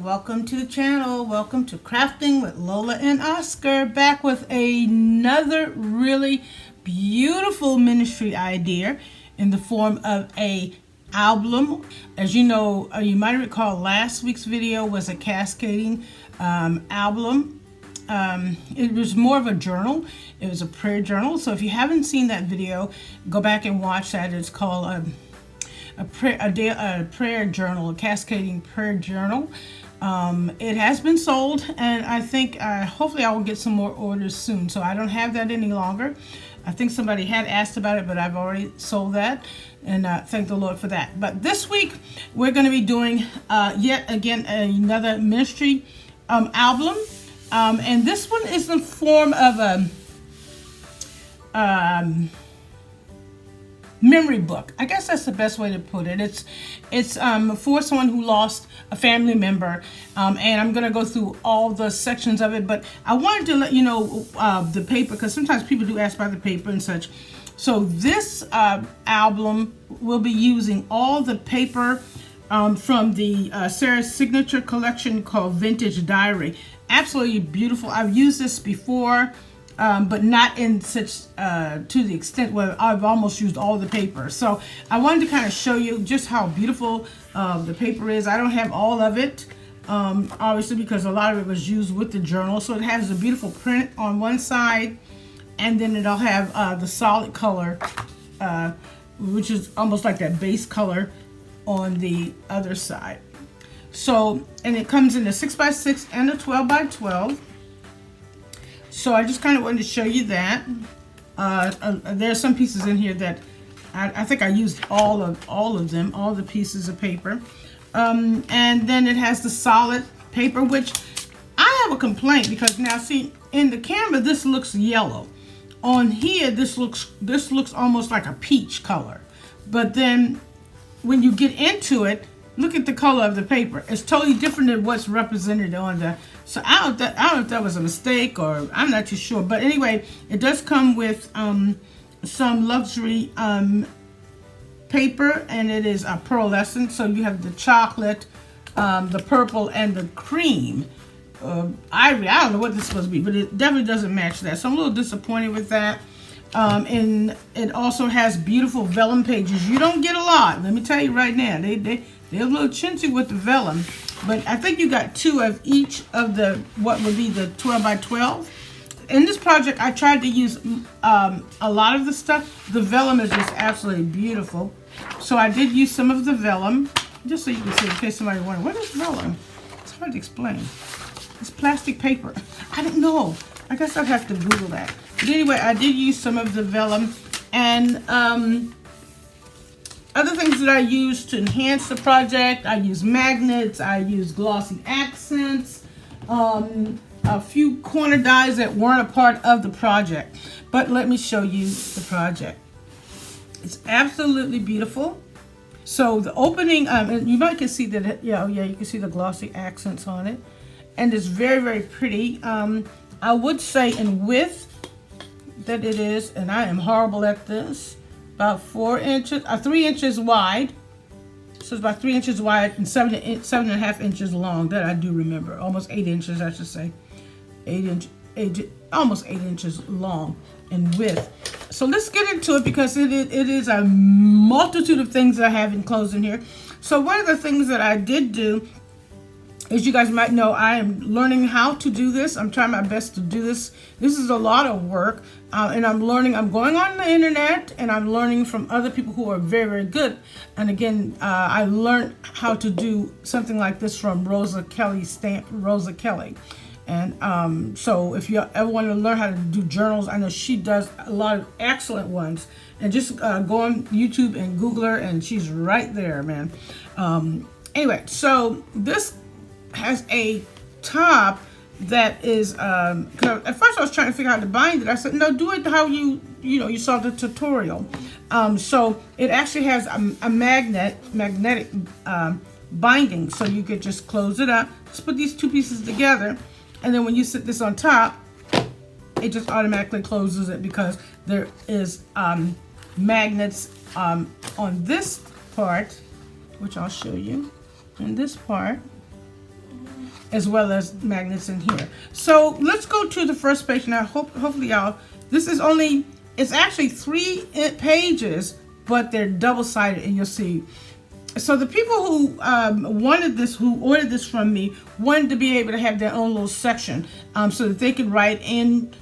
welcome to the channel. Welcome to Crafting with Lola and Oscar, back with another really beautiful ministry idea in the form of a album. As you know, you might recall last week's video was a cascading album. It was more of a journal. It was a prayer journal. So if you haven't seen that video, go back and watch that. It's called a prayer journal, a cascading prayer journal. It has been sold, and I think hopefully I will get some more orders soon. So I don't have that any longer. I think somebody had asked about it, but I've already sold that, and thank the Lord for that. But this week we're going to be doing yet again another ministry album, and this one is in the form of a memory book. I guess that's the best way to put it. It's for someone who lost a family member, and I'm gonna go through all the sections of it, but I wanted to let you know the paper, because sometimes people do ask about the paper and such. So this album will be using all the paper from the Sara's signature collection called Vintage Diary. Absolutely beautiful. I've used this before, but not in such to the extent where I've almost used all the paper. So I wanted to kind of show you just how beautiful the paper is. I don't have all of it, obviously, because a lot of it was used with the journal. So it has a beautiful print on one side, and then it'll have the solid color, which is almost like that base color on the other side. So, and it comes in a 6x6 and a 12x12. So I just kind of wanted to show you that. There are some pieces in here that I think I used all of them, all the pieces of paper. And then it has the solid paper, which I have a complaint, because now see, in the camera this looks yellow. On here this looks almost like a peach color. But then when you get into it, look at the color of the paper. It's totally different than what's represented on the. So I don't know if that was a mistake, or I'm not too sure. But anyway, it does come with some luxury paper, and it is a pearlescent. So you have the chocolate, the purple, and the cream. Ivory, I don't know what this is supposed to be, but it definitely doesn't match that. So I'm a little disappointed with that. And it also has beautiful vellum pages. You don't get a lot, let me tell you right now. They're a little chintzy with the vellum, but I think you got two of each of the, what would be the 12x12. In this project, I tried to use a lot of the stuff. The vellum is just absolutely beautiful. So I did use some of the vellum, just so you can see, in case somebody wonders, what is vellum? It's hard to explain. It's plastic paper. I don't know. I guess I'd have to Google that. But anyway, I did use some of the vellum, and other things that I used to enhance the project, I used magnets, I used glossy accents, a few corner dies that weren't a part of the project. But let me show you the project. It's absolutely beautiful. So the opening, and you might can see that, yeah, you can see the glossy accents on it, and it's very, very pretty. I would say in width that it is, and I am horrible at this, about 3 inches wide. So it's about 3 inches wide and 7.5 inches long. That I do remember. Almost 8 inches, I should say. Almost 8 inches long in width. So let's get into it, because it is a multitude of things that I have enclosed in here. So one of the things that I did do, as you guys might know, I am learning how to do this. I'm trying my best to do this. This is a lot of work, and I'm learning. I'm going on the internet, and I'm learning from other people who are very, very good. And again, I learned how to do something like this from Rosa Kelly, Rosa Kelly. And so if you ever want to learn how to do journals, I know she does a lot of excellent ones. And just go on YouTube and Google her, and she's right there, man. Anyway, so this has a top that is at first I was trying to figure out how to bind it. I said, no, do it how you saw the tutorial. So it actually has a magnetic binding, so you could just close it up, just put these two pieces together, and then when you sit this on top, it just automatically closes it, because there is magnets on this part, which I'll show you. In this part, as well as magnets in here. So let's go to the first page now. Hopefully y'all, it's actually 3 pages, but they're double-sided, and you'll see. So the people who who ordered this from me, wanted to be able to have their own little section, so that they could write in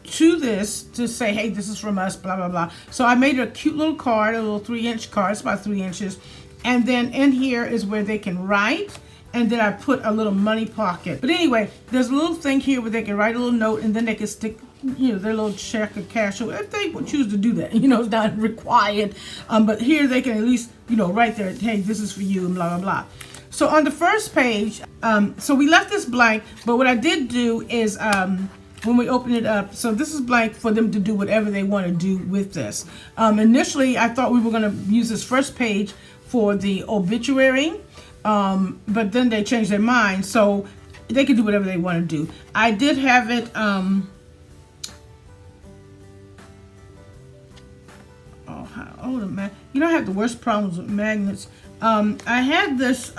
to this to say, hey, this is from us, blah, blah, blah. So I made a cute little card, a little 3-inch card. It's about 3 inches. And then in here is where they can write. And then I put a little money pocket. But anyway, there's a little thing here where they can write a little note, and then they can stick, you know, their little check or cash, or if they would choose to do that. You know, it's not required. But here they can at least, you know, write there, hey, this is for you, and blah, blah, blah. So on the first page, so we left this blank, but what I did do is, when we open it up, so this is blank for them to do whatever they want to do with this. Initially, I thought we were going to use this first page for the obituary, but then they changed their mind, so they can do whatever they want to do. I did have it, you know, I have the worst problems with magnets. I had this,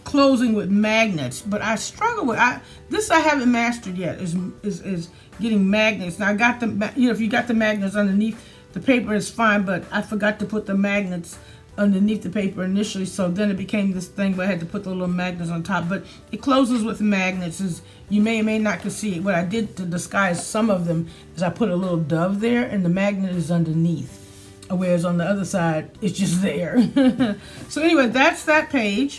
closing with magnets, but I struggle with this. I haven't mastered yet. Is getting magnets. Now I got the, you know, if you got the magnets underneath the paper, it's fine. But I forgot to put the magnets underneath the paper initially, so then it became this thing where I had to put the little magnets on top. But it closes with magnets. As you may or may not can see, what I did to disguise some of them is I put a little dove there, and the magnet is underneath, whereas on the other side it's just there. So anyway, that's that page.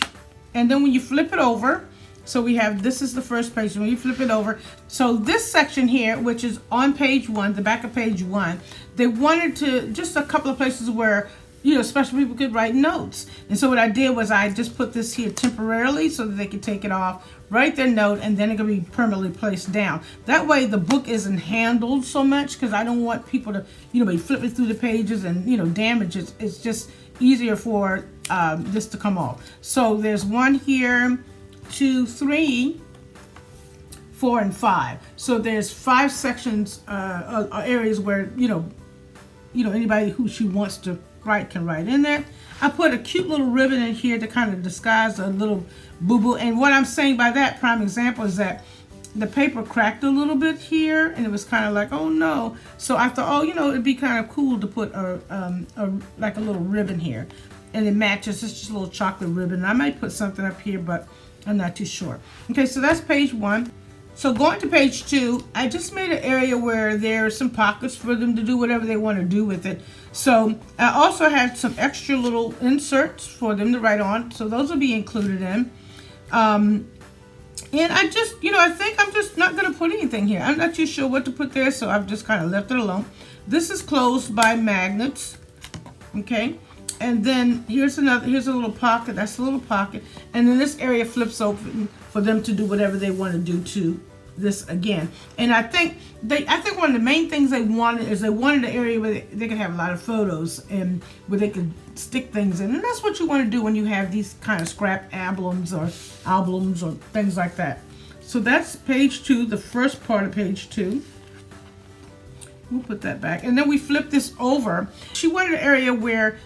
And then when you flip it over, so we have, this is the first page. When you flip it over, so this section here, which is on page 1, the back of page 1, they wanted to, just a couple of places where, you know, special people could write notes. And so what I did was I just put this here temporarily so that they could take it off, write their note, and then it could be permanently placed down. That way the book isn't handled so much, because I don't want people to, you know, be flipping through the pages and, you know, damage it. It's just easier for this to come off. So there's 1 here, 2, 3, 4, and 5. So there's 5 sections, areas where, you know, anybody who she wants to write can write in there. I put a cute little ribbon in here to kind of disguise a little boo-boo. And what I'm saying by that, prime example, is that the paper cracked a little bit here, and it was kind of like, oh no. So I thought, oh, you know, it'd be kind of cool to put like a little ribbon here, and it matches. It's just a little chocolate ribbon. I might put something up here, but I'm not too sure. Okay, so that's page 1. So going to page 2, I just made an area where there are some pockets for them to do whatever they want to do with it. So I also had some extra little inserts for them to write on. So those will be included in. And I just, you know, I think I'm just not going to put anything here. I'm not too sure what to put there, so I've just kind of left it alone. This is closed by magnets. Okay. And then here's a little pocket. That's a little pocket. And then this area flips open for them to do whatever they want to do to this again. And I think one of the main things they wanted an area where they could have a lot of photos and where they could stick things in. And that's what you want to do when you have these kind of scrap albums or things like that. So that's page 2, the first part of page 2. We'll put that back. And then we flip this over. She wanted an area where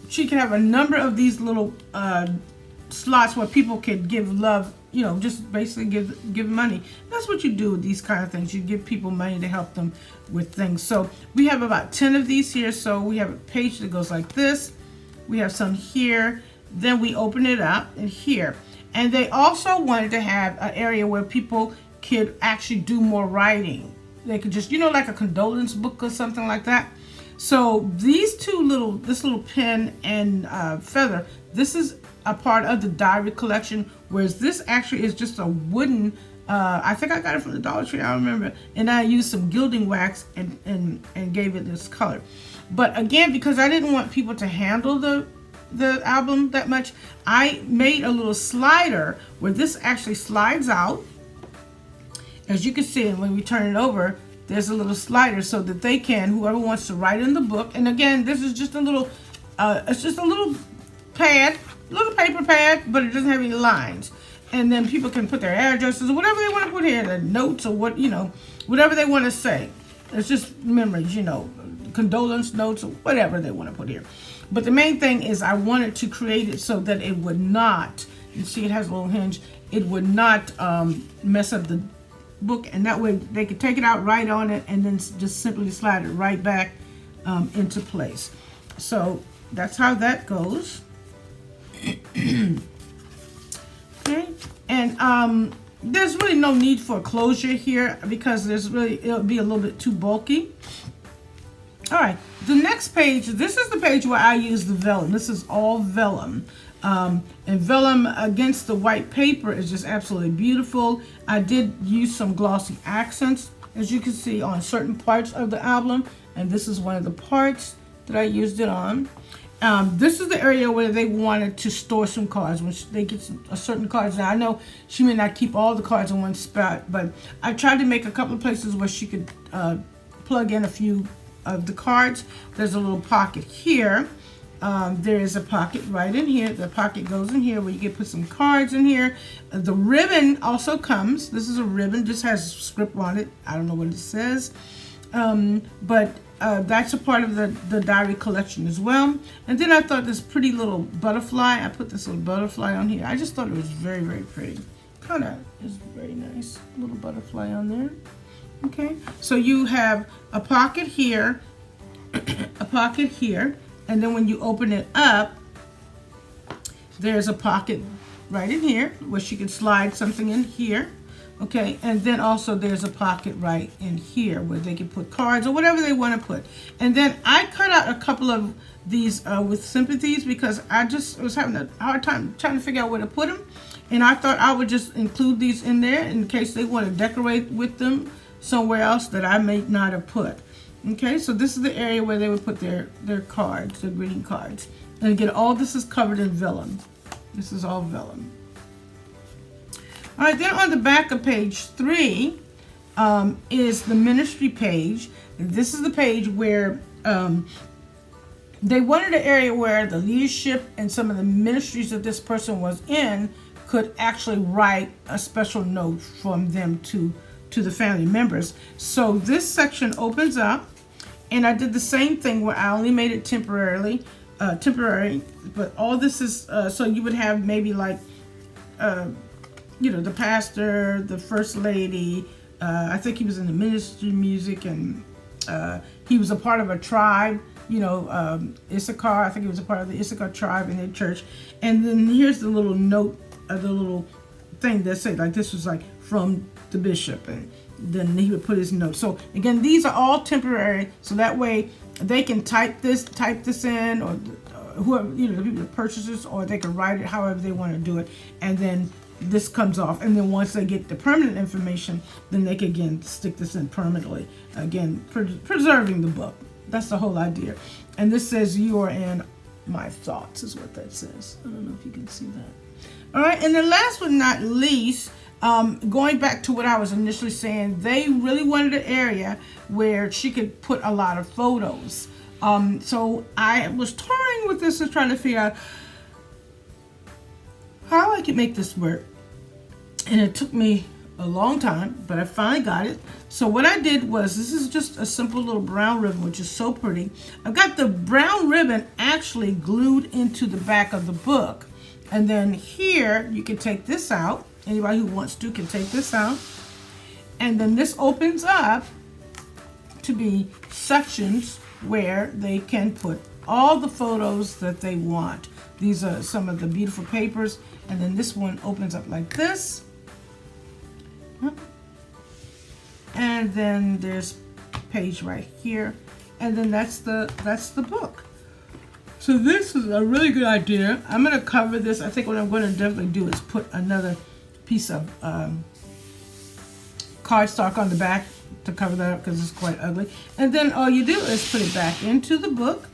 she could have a number of these little slots where people could give love, you know, just basically give money. That's what you do with these kind of things. You give people money to help them with things. So we have about 10 of these here. So we have a page that goes like this. We have some here. Then we open it up and here. And they also wanted to have an area where people could actually do more writing. They could just, you know, like a condolence book or something like that. So these this little pen and feather, this is a part of the diary collection, whereas this actually is just a wooden, I think I got it from the Dollar Tree, I don't remember, and I used some gilding wax and gave it this color. But again, because I didn't want people to handle the album that much, I made a little slider where this actually slides out. As you can see, when we turn it over, there's a little slider so that they can, whoever wants to write in the book. And again, this is just a little, it's just a little pad, little paper pad, but it doesn't have any lines. And then people can put their addresses or whatever they want to put here, their notes or what, you know, whatever they want to say. It's just memories, you know, condolence notes or whatever they want to put here. But the main thing is I wanted to create it so that it would not, you see it has a little hinge, it would not mess up the book, and that way they could take it out, write on it, and then just simply slide it right back into place. So that's how that goes. Okay, and there's really no need for a closure here because it'll be a little bit too bulky. All right, the next page, this is the page where I use the vellum. This is all vellum. And vellum against the white paper is just absolutely beautiful. I did use some glossy accents, as you can see, on certain parts of the album. And this is one of the parts that I used it on. This is the area where they wanted to store some cards. When they get a certain cards. Now, I know she may not keep all the cards in one spot, but I tried to make a couple of places where she could plug in a few of the cards. There's a little pocket here. There is a pocket right in here. The pocket goes in here where you can put some cards in here. The ribbon also comes. This is a ribbon, just has a script on it. I don't know what it says. But that's a part of the diary collection as well. And then I thought this pretty little butterfly. I put this little butterfly on here. I just thought it was very, very pretty. Kind of is very nice. Little butterfly on there. Okay, so you have a pocket here, a pocket here, and then when you open it up, there's a pocket right in here where she can slide something in here. Okay, and then also there's a pocket right in here where they can put cards or whatever they want to put. And then I cut out a couple of these with sympathies because I just was having a hard time trying to figure out where to put them. And I thought I would just include these in there in case they want to decorate with them somewhere else that I may not have put. Okay, so this is the area where they would put their cards, their greeting cards. And again, all this is covered in vellum. This is all vellum. All right, then on the back of page 3 is the ministry page. This is the page where they wanted an area where the leadership and some of the ministries that this person was in could actually write a special note from them to the family members. So this section opens up, and I did the same thing where I only made it temporary, but all this is, so you would have maybe like, you know, the pastor, the first lady, I think he was in the ministry music, and he was a part of a tribe, you know, Issachar, I think he was a part of the Issachar tribe in their church. And then here's the little note, the little thing that said, like, this was like from the bishop, and then he would put his note. So again, these are all temporary, so that way they can type this in, or whoever, you know, the people that purchases, or they can write it however they want to do it, and then this comes off. And then once they get the permanent information, then they can again stick this in permanently, again preserving the book. That's the whole idea. And this says, "You are in my thoughts," is what that says. I don't know if you can see that. All right, and then last but not least, going back to what I was initially saying, they really wanted an area where she could put a lot of photos. So I was toying with this and trying to figure out how I could make this work. And it took me a long time, but I finally got it. So what I did was, this is just a simple little brown ribbon, which is so pretty. I've got the brown ribbon actually glued into the back of the book. And then here, you can take this out. Anybody who wants to can take this out. And then this opens up to be sections where they can put all the photos that they want. These are some of the beautiful papers. And then this one opens up like this. And then there's a page right here. And then that's the book. So this is a really good idea. I'm going to cover this. I think what I'm going to definitely do is put another piece of cardstock on the back to cover that up because it's quite ugly. And then all you do is put it back into the book,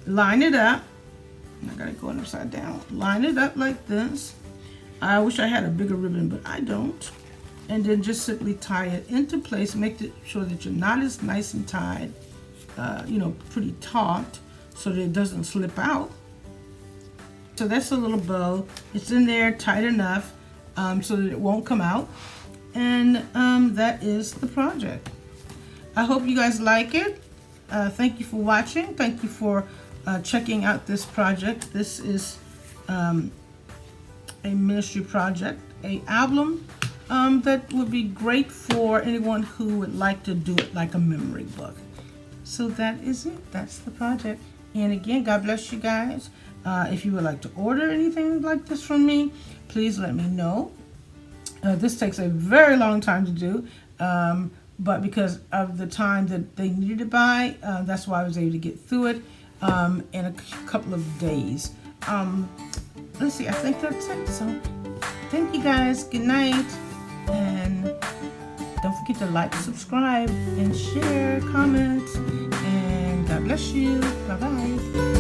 line it up. I got it going upside down. Line it up like this. I wish I had a bigger ribbon, but I don't. And then just simply tie it into place. Make sure that your knot is nice and tied, you know, pretty taut, so that it doesn't slip out. So that's a little bow. It's in there tight enough so that it won't come out. And that is the project. I hope you guys like it. thank you for watching. Thank you for checking out this project. This is a ministry project, a album that would be great for anyone who would like to do it like a memory book. So that is it. That's the project. And again, God bless you guys. If you would like to order anything like this from me, please let me know. This takes a very long time to do, but because of the time that they needed to buy, that's why I was able to get through it in a couple of days. Let's see, I think that's it. So thank you guys. Good night. And don't forget to like, subscribe, and share, comment. And God bless you. Bye-bye.